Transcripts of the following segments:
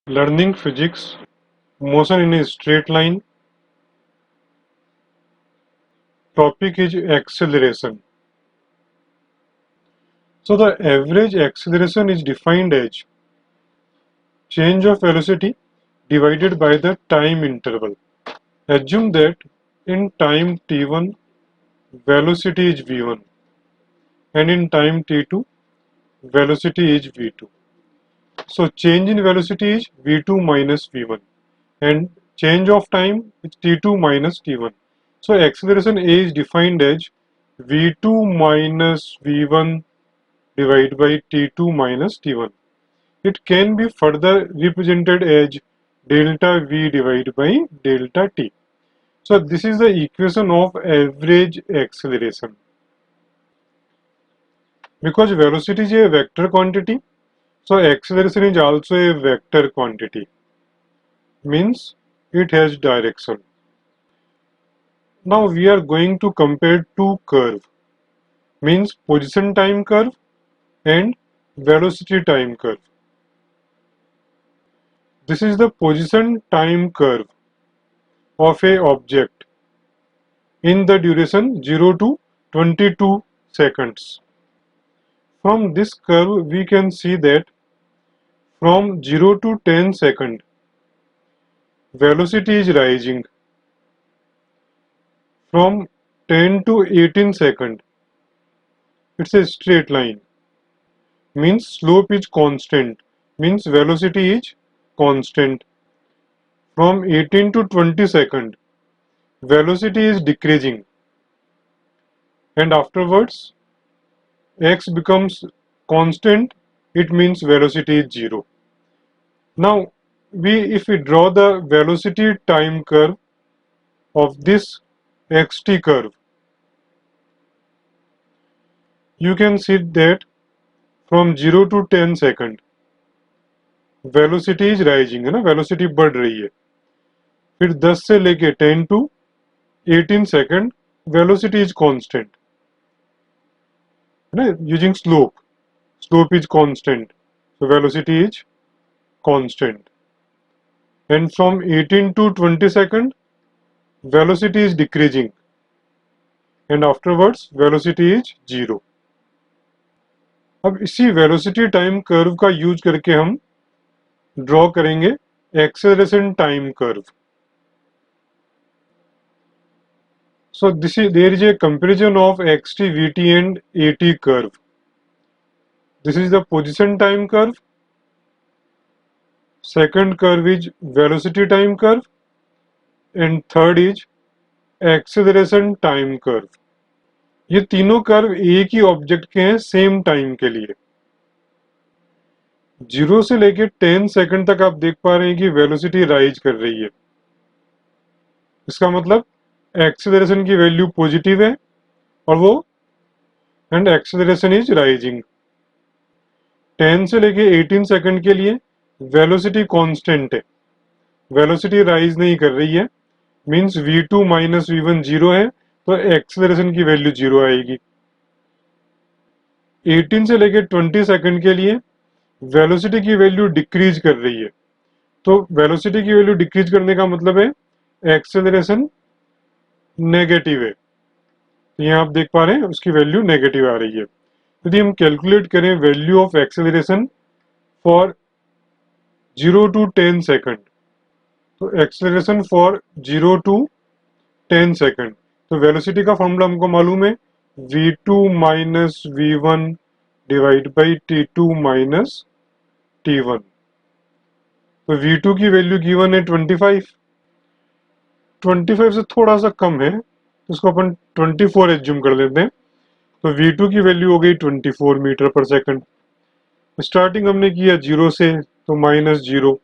Learning physics, motion in a straight line. Topic is acceleration. So the average acceleration is defined as change of velocity divided by the time interval. Assume that in time t1 velocity is v1 and in time t2 velocity is v2. So change in velocity is v2 minus v1 and change of time is t2 minus t1. So acceleration A is defined as v2 minus v1 divided by t2 minus t1. It can be further represented as delta v divided by delta t. So this is the equation of average acceleration. Because velocity is a vector quantity, so acceleration is also a vector quantity. Means it has direction. Now we are going to compare two curves. Means position time curve and velocity time curve. This is the position time curve of a object in the duration 0 to 22 seconds. From this curve we can see that from 0 to 10 second velocity is rising. From 10 to 18 second it's a straight line. Means slope is constant. Means velocity is constant. From 18 to 20 second velocity is decreasing and afterwards x becomes constant, it means velocity is 0. Now if we draw the velocity time curve of this xt curve, you can see that from 0 to 10 second velocity is rising है ना, velocity बढ़ रही है. फिर 10 से लेके 10 to 18 second velocity is constant है ना, using slope is constant, so velocity is constant. And from 18 to 20 second velocity is decreasing and afterwards velocity is 0. अब इसी velocity time curve का यूज करके हम ड्रॉ करेंगे acceleration time curve. So there is a comparison of xt, vt and at curve. This is the position time curve. Second curve is velocity time curve and third is acceleration time curve. ये तीनों curve एक ही object के हैं same time के लिए. 0 से लेके 10 second तक आप देख पा रहे हैं कि वेलोसिटी राइज कर रही है. इसका मतलब एक्सेलरेशन की वैल्यू पॉजिटिव है और वो एंड एक्सेलरेशन इज राइजिंग. 10 से लेके 18 सेकंड के लिए वेलोसिटी कांस्टेंट है, वेलोसिटी राइज नहीं कर रही है. मींस v2 माइनस v1 0 है तो एक्सेलरेशन की वैल्यू 0 आएगी. 18 से लेके 20 सेकंड के लिए वेलोसिटी की वैल्यू डिक्रीज कर रही है, तो वेलोसिटी की वैल्यू डिक्रीज करने का मतलब है एक्सेलरेशन नेगेटिव है. तो यहाँ आप देख पा रहे हैं उसकी वैल्यू नेगेटिव आ रही है. यदि हम कैलकुलेट करें value of acceleration for 0 to 10 second, तो एक्सेलरेशन फॉर 0 टू 10 सेकंड, तो वेलोसिटी का फॉर्मूला हमको मालूम है v2 minus v1 divide by t2 minus t1. तो v2 की वैल्यू गिवन है 25. 25 से थोड़ा सा कम है तो इसको अपन 24 एज्यूम कर लेते हैं. तो v2 की वैल्यू हो गई 24 मीटर पर सेकंड. स्टार्टिंग हमने किया 0 से तो माइनस 0.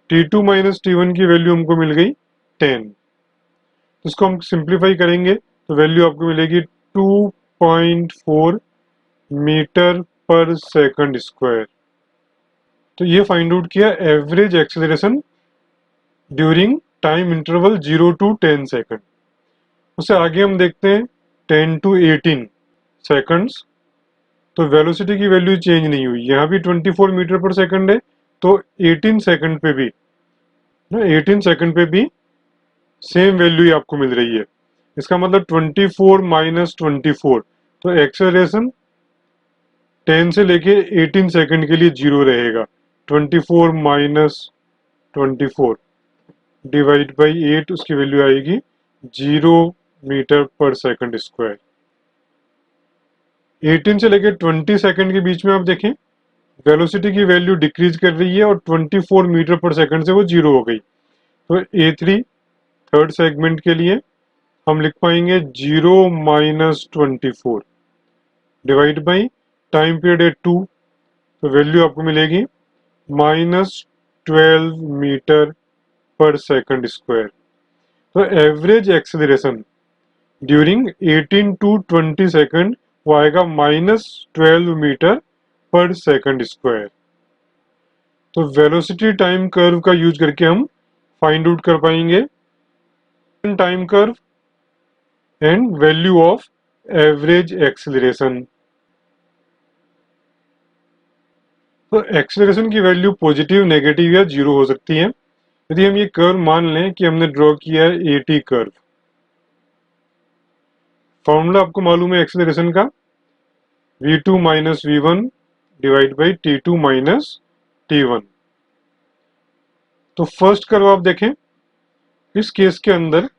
t2 माइनस t1 की वैल्यू हमको मिल गई 10. तो इसको हम सिंप्लीफाई करेंगे तो वैल्यू आपको मिलेगी 2.4 मीटर पर सेकंड स्क्वायर. तो ये फाइंड आउट किया average acceleration during time interval 0 to 10 second. उससे आगे हम देखते हैं 10 टू 18 सेकंड्स. तो वेलोसिटी की वैल्यू चेंज नहीं हुई, यहाँ भी 24 मीटर पर सेकंड है तो 18 सेकंड पे भी 18 सेकंड पे भी सेम वैल्यू ही आपको मिल रही है। इसका मतलब 24 माइनस 24, तो एक्सेलरेशन 10 से लेके 18 सेकंड के लिए जीरो रहेगा। 24 माइनस 24 डिवाइड बाई 8, उसकी वैल्यू आएगी 0 मीटर पर सेकंड स्क्वायर। 18 से लेके 20 सेकंड के बीच में आप देखें वेलोसिटी की वैल्यू डिक्रीज कर रही है और 24 मीटर पर सेकंड से वो जीरो हो गई। तो A3 थर्ड सेगमेंट के लिए हम लिख पाएंगे 0 - 24 डिवाइड बाई टाइम पीरियड है 2, तो वैल्यू आपको मिलेगी -12 मीटर पर सेकंड स्क्वायर। तो average acceleration during 18 to 20 second वो आएगा -12 मीटर पर सेकंड स्क्वायर। तो वेलोसिटी टाइम कर्व का यूज करके हम फाइंड आउट कर पाएंगे time curve and value of average acceleration. तो एक्सेलरेशन की वैल्यू पॉजिटिव, नेगेटिव या जीरो हो सकती है। यदि हम ये कर्व मान लें कि हमने ड्रॉ किया है AT कर्व, फॉर्मूला आपको मालूम है एक्सेलरेशन का, v2 minus v1 divide by t2 minus t1। तो फर्स्ट कर्व आप देखें, इस केस के अंदर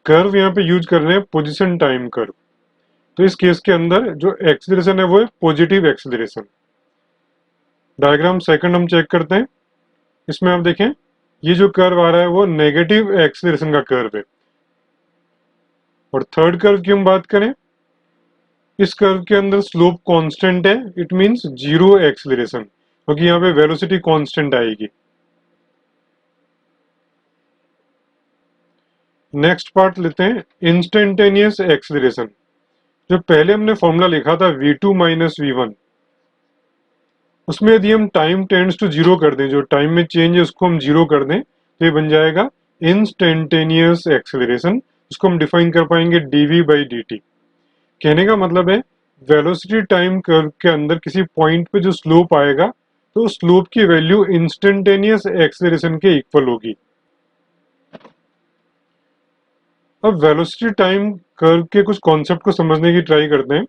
कर्व यहाँ पे यूज कर रहे हैं पोजीशन टाइम कर्व। तो इस केस के अंदर जो एक्सेलरेशन है वो है पॉजिटिव एक्सेलरेशन। डायग्राम सेकंड हम चेक करते हैं। इसमें आप देखें ये जो कर्व आ रहा है वो नेगेटिव एक्सेलरेशन का कर्व है। और थर्ड कर्व की हम बात करें, इस कर्व के अंदर स्लोप कांस्टेंट है, इट मींस जीरो एक्सेलरेशन, क्योंकि यहाँ पे वेलोसिटी कांस्टेंट आएगी। नेक्स्ट पार्ट लेते हैं इंस्टेंटेनियस एक्सेलरेशन। जो पहले हमने फॉर्मूला लिखा था v2 माइनस v1, उसमें यदि हम टाइम टेंड्स टू जीरो कर दें, जो टाइम में चेंज है उसको हम जीरो कर दें, तो ये बन जाएगा इंस्टेंटेनियस एक्सेलरेशन। इसको हम डिफाइन कर पाएंगे dv बाई dt। कहने का मतलब है वेलोसिटी टाइम कर्व के अंदर किसी पॉइंट पे जो स्लोप आएगा, तो स्लोप की वैल्यू इंस्टेंटेनियस एक्सेलरेशन के इक्वल होगी। अब वेलोसिटी टाइम कर्व के कुछ कॉन्सेप्ट को समझने की ट्राई करते हैं।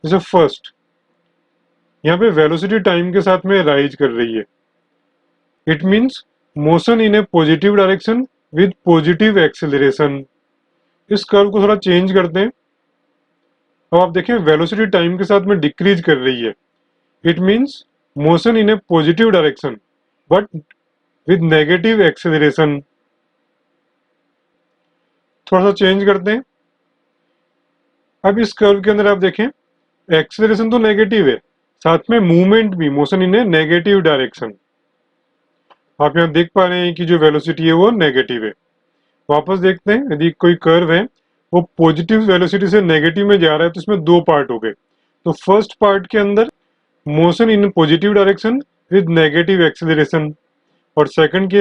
जैसे फर्स्ट, यहाँ पे वेलोसिटी टाइम के साथ में राइज कर रही है, it means motion in A positive direction with positive acceleration. इस कर्व को थोड़ा चेंज करते हैं। अब आप देखें वेलोसिटी टाइम के साथ में डिक्रीज कर रही है, it means motion in A positive direction but with negative acceleration. थोड़ा सा चेंज करते हैं। अब इस कर्व के अंदर आप देखें एक्सेलरेशन तो नेगेटिव है, साथ में मूवमेंट भी, motion in A negative direction. आप यहाँ देख पा रहे हैं कि जो वेलोसिटी है वो नेगेटिव है। वापस देखते हैं, यदि कोई कर्व है वो पॉजिटिव वेलोसिटी से नेगेटिव में जा रहा है, तो इसमें दो पार्ट हो गए। तो फर्स्ट पार्ट के अंदर motion in positive direction with negative acceleration, और सेकंड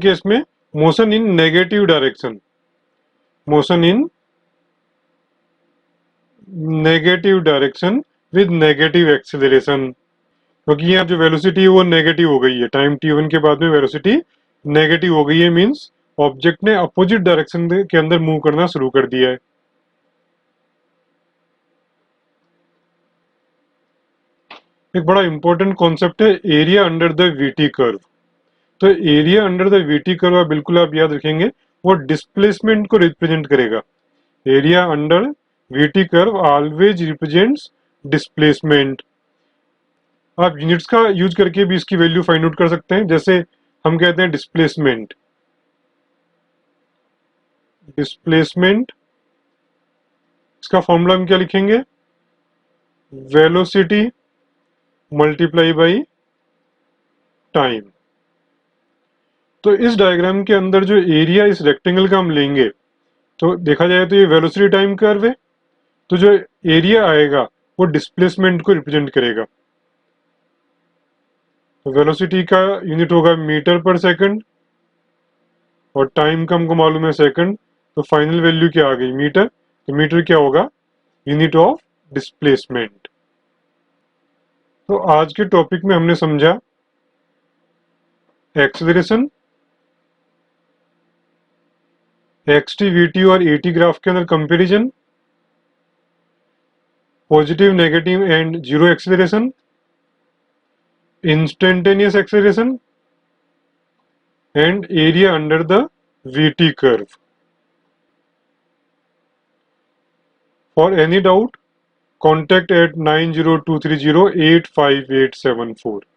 केस में motion in negative direction, motion in negative direction with negative acceleration. क्योंकि यहाँ जो वेलोसिटी है वो नेगेटिव हो गई है, टाइम t1 के बाद में वेलोसिटी नेगेटिव हो गई है, मींस ऑब्जेक्ट ने अपोजिट डायरेक्शन के अंदर मूव करना शुरू कर दिया है। एक बड़ा इंपॉर्टेंट कॉन्सेप्ट है area under the VT curve. तो area under the VT curve बिल्कुल आप याद रखेंगे, वो डिस्प्लेसमेंट को रिप्रेजेंट करेगा। Area under VT curve always represents displacement. आप यूनिट्स का यूज करके भी इसकी वैल्यू फाइंड आउट कर सकते हैं। जैसे हम कहते हैं डिस्प्लेसमेंट, डिस्प्लेसमेंट इसका फॉर्मूला हम क्या लिखेंगे, वेलोसिटी मल्टीप्लाई बाई टाइम। तो इस डायग्राम के अंदर जो एरिया इस रेक्टेंगल का हम लेंगे, तो देखा जाए तो ये वेलोसिटी टाइम कर्व है, तो जो एरिया आएगा वो डिस्प्लेसमेंट को रिप्रेजेंट करेगा। तो वेलोसिटी का यूनिट होगा मीटर पर सेकंड और टाइम का हमको मालूम है सेकंड, तो फाइनल वैल्यू क्या आ गई, मीटर। तो मीटर क्या होगा, यूनिट ऑफ डिस्प्लेसमेंट। तो आज के टॉपिक में हमने समझा एक्सेलरेशन, एक्सटी, वीटी और एटी ग्राफ के अंदर comparison, positive, negative and zero acceleration, instantaneous acceleration and area under the VT curve. For any doubt, contact at 90230 85874.